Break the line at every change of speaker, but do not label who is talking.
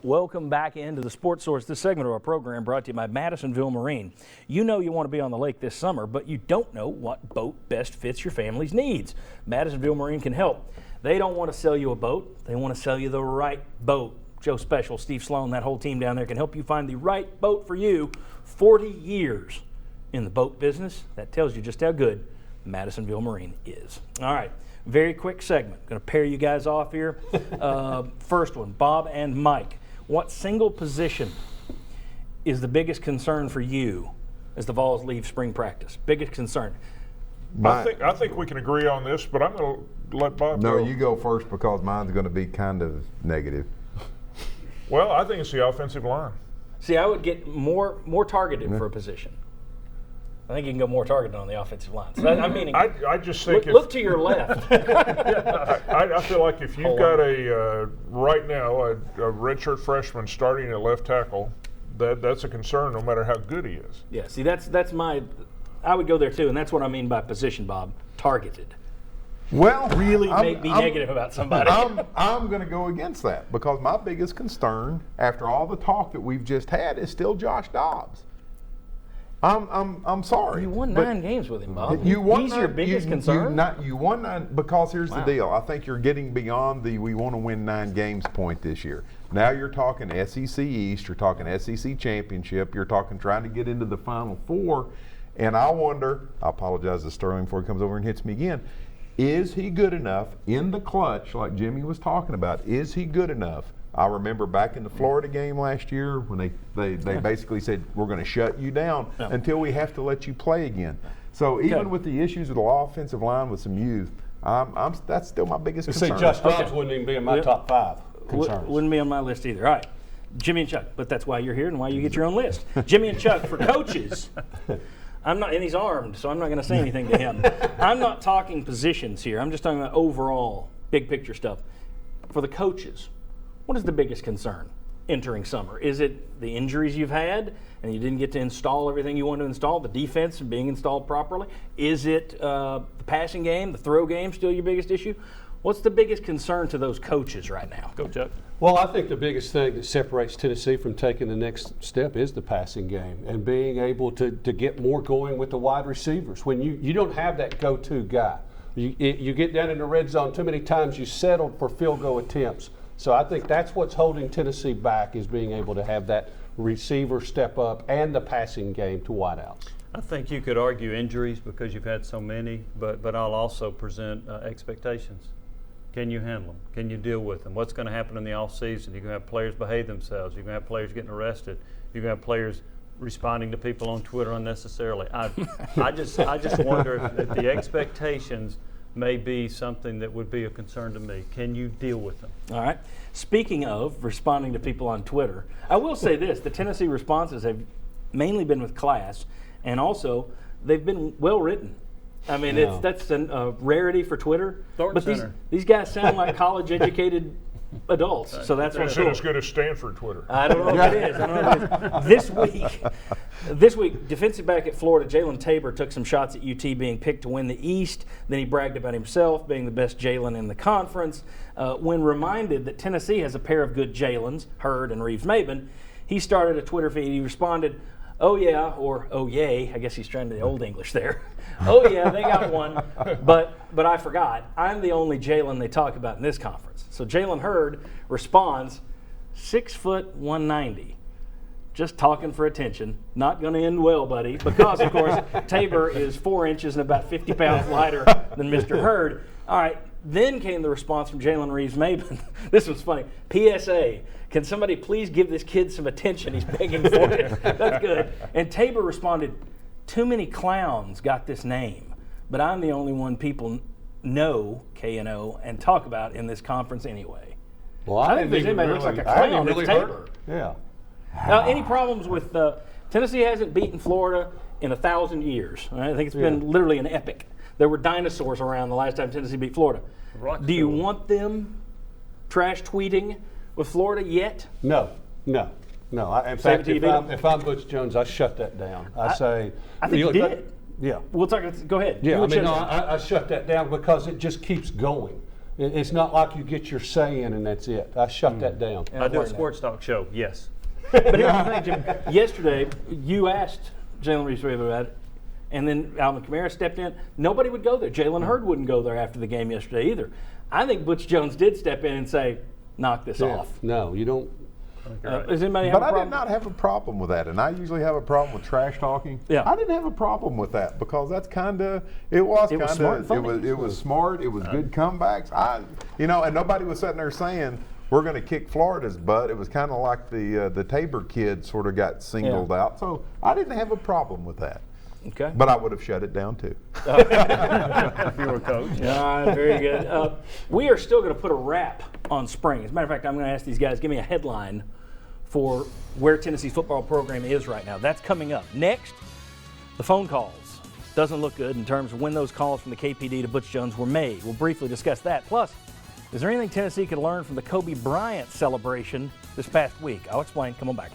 Welcome back into the Sports Source. This segment of our program brought to you by Madisonville Marine. You know you want to be on the lake this summer, but you don't know what boat best fits your family's needs. Madisonville Marine can help. They don't want to sell you a boat. They want to sell you the right boat. Joe Special, Steve Sloan, that whole team down there can help you find the right boat for you. 40 years in the boat business. That tells you just how good Madisonville Marine is. All right. Very quick segment. Going to pair you guys off here. First one, Bob and Mike. What single position is the biggest concern for you as the Vols leave spring practice? Biggest concern?
I think we can agree on this, but I'm going to let Bob go.
No, you go first because mine's going to be kind of negative.
Well, I think it's the offensive line.
See, I would get more targeted for a position. I think you can go more targeted on the offensive line. So I'm meaning,
I just think
look to your left.
I feel like if you've got right now a redshirt freshman starting at left tackle, that's a concern no matter how good he is.
Yeah, see, that's I would go there too, and that's what I mean by position, Bob. Targeted.
Well,
really make me negative about somebody.
I'm going to go against that because my biggest concern after all the talk that we've just had is still Josh Dobbs. I'm sorry.
You won 9 games with him, Bob.
You won
He's
9,
your biggest concern?
You won 9 because here's the deal. I think you're getting beyond the we want to win 9 games point this year. Now you're talking SEC East, you're talking SEC Championship, you're talking trying to get into the Final Four. And I wonder, I apologize to Sterling before he comes over and hits me again, is he good enough in the clutch like Jimmy was talking about? Is he good enough? I remember back in the Florida game last year when they basically said, we're going to shut you down until we have to let you play again. So even with the issues with the offensive line with some youth, that's still my biggest concern.
See, Josh Dobbs wouldn't even be in my top 5 concerns.
Wouldn't be on my list either. All right, Jimmy and Chuck, but that's why you're here and why you get your own list. Jimmy and Chuck, for coaches, I'm not, and he's armed, so I'm not going to say anything to him. I'm not talking positions here. I'm just talking about overall, big picture stuff. For the coaches, what is the biggest concern entering summer? Is it the injuries you've had and you didn't get to install everything you wanted to install, the defense being installed properly? Is it the passing game, the throw game still your biggest issue? What's the biggest concern to those coaches right now? Go, Chuck.
Well, I think the biggest thing that separates Tennessee from taking the next step is the passing game and being able to get more going with the wide receivers. When you don't have that go-to guy, you get down in the red zone too many times, you settled for field goal attempts. So I think that's what's holding Tennessee back is being able to have that receiver step up and the passing game to wideouts.
I think you could argue injuries because you've had so many, but I'll also present expectations. Can you handle them? Can you deal with them? What's going to happen in the offseason? You're going to have players behave themselves. You're going to have players getting arrested. You're going to have players responding to people on Twitter unnecessarily. I just wonder if the expectations may be something that would be a concern to me. Can you deal with them?
All right. Speaking of responding to people on Twitter, I will say this. The Tennessee responses have mainly been with class, and also they've been well written. I mean, that's a rarity for Twitter.
Thornton
but
Center.
These guys sound like college-educated adults, so that's
It's
what's
as good as Stanford Twitter.
I don't know if it is. I don't know if it is. This week, defensive back at Florida, Jalen Tabor took some shots at UT being picked to win the East. Then he bragged about himself being the best Jalen in the conference. When reminded that Tennessee has a pair of good Jalens, Hurd and Reeves-Maben, he started a Twitter feed. He responded, "Oh yeah," or "Oh yay." I guess he's trying to the old English there. "Oh yeah, they got one, but I forgot. I'm the only Jalen they talk about in this conference." So Jalen Hurd responds, 6', 190. Just talking for attention. Not going to end well, buddy, because, of course, Tabor is 4 inches and about 50 pounds lighter than Mr. Hurd. All right, then came the response from Jalen Reeves-Maben. This was funny. PSA, can somebody please give this kid some attention? He's begging for it. That's good. And Tabor responded, "Too many clowns got this name, but I'm the only one people know, K-N-O, and talk about in this conference anyway."
Well,
I think if there's anybody looks like a clown, it's Tabor.
Yeah.
Now, any problems with Tennessee hasn't beaten Florida in 1,000 years. Right? I think it's been literally an epic. There were dinosaurs around the last time Tennessee beat Florida. Do you want them trash tweeting with Florida yet?
No. In fact, if I'm Butch Jones, I shut that down. I think
you did.
Yeah.
We'll talk. Go ahead.
Yeah, I shut that down because it just keeps going. It's not like you get your say in and that's it. I shut that down.
Yeah,
I do a
learned that.
sports talk show, yes.
But here's the thing, Jim. Yesterday, you asked Jalen Reese about it, and then Alvin Kamara stepped in. Nobody would go there. Jalen Hurd wouldn't go there after the game yesterday either. I think Butch Jones did step in and say, knock this off.
No, you don't.
Does anybody have
But
a
I
problem?
did not have a problem with that, and I usually have a problem with trash talking.
Yeah.
I didn't have a problem with that because that's kind of it was
It was
kind
smart
of
and funny.
it was smart. It was good comebacks. And nobody was sitting there saying we're going to kick Florida's butt. It was kind of like the Tabor kid sort of got singled out. So I didn't have a problem with that.
Okay.
But I would have shut it down too.
If you were a coach.
Very good. We are still going to put a wrap on spring. As a matter of fact, I'm going to ask these guys, give me a headline for where Tennessee's football program is right now. That's coming up. Next, the phone calls. Doesn't look good in terms of when those calls from the KPD to Butch Jones were made. We'll briefly discuss that. Plus, is there anything Tennessee could learn from the Kobe Bryant celebration this past week? I'll explain. Come on back.